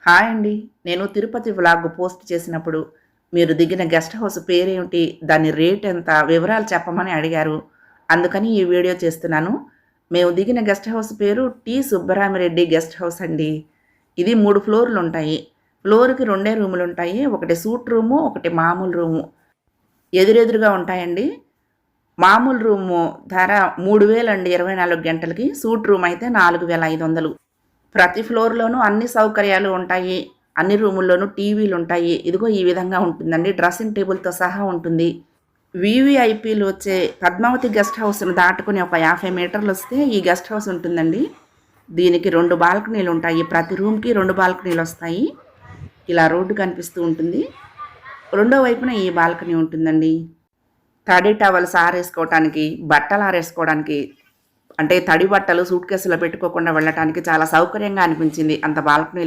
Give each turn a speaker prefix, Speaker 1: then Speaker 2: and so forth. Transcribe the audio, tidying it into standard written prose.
Speaker 1: Hi అండి. నేను Tirupati vlog post చేసినప్పుడు మీరు దిగిన గెస్ట్ హౌస్ పేరేమిటి? దాని రేట్ ఎంత? వివరాలు చెప్పమని అడిగారు. అందుకని ఈ వీడియో చేస్తున్నాను. మేము దిగిన గెస్ట్ హౌస్ పేరు టి. సుబ్బరామిరెడ్డి గెస్ట్ హౌస్ అండి. ఇది 3 ఫ్లోర్‌లుంటాయి. ఫ్లోర్‌కి 2 రూములుంటాయి. ఒకటి సూట్ రూము, ఒకటి మామూలు రూము. ఎదురెదురుగా ఉంటాయండి. మామూలు రూము ధర 3000 అండి 24 గంటలకి. సూట్ రూమ్ అయితే 4500. ప్రతి ఫ్లోర్‌లోనూ అన్ని సౌకర్యాలు ఉంటాయి. అన్ని రూముల్లోనూ టీవీలుంటాయి. ఇదిగో ఈ విధంగా ఉంటుందండి. డ్రెస్సింగ్ టేబుల్‌తో సహా ఉంటుంది. వీవీఐపీలు వచ్చే పద్మావతి గెస్ట్ హౌస్‌ను దాటుకొని ఒక 50 మీటర్లొస్తే ఈ గెస్ట్ హౌస్ ఉంటుందండి. దీనికి 2 బాల్కనీలుంటాయి. ప్రతి రూమ్‌కి 2 బాల్కనీలొస్తాయి. ఇలా రోడ్డు కనిపిస్తూ ఉంటుంది. రెండో వైపున ఈ బాల్కనీ ఉంటుందండి. తడి టవల్స్ ఆరేసుకోవటానికి, బట్టలు ఆరేసుకోవడానికి అంటే తడి బట్టలు సూట్ కేసులో పెట్టుకోకుండా వెళ్ళటానికి చాలా సౌకర్యంగా అనిపించింది. అంత బాల్కనీలు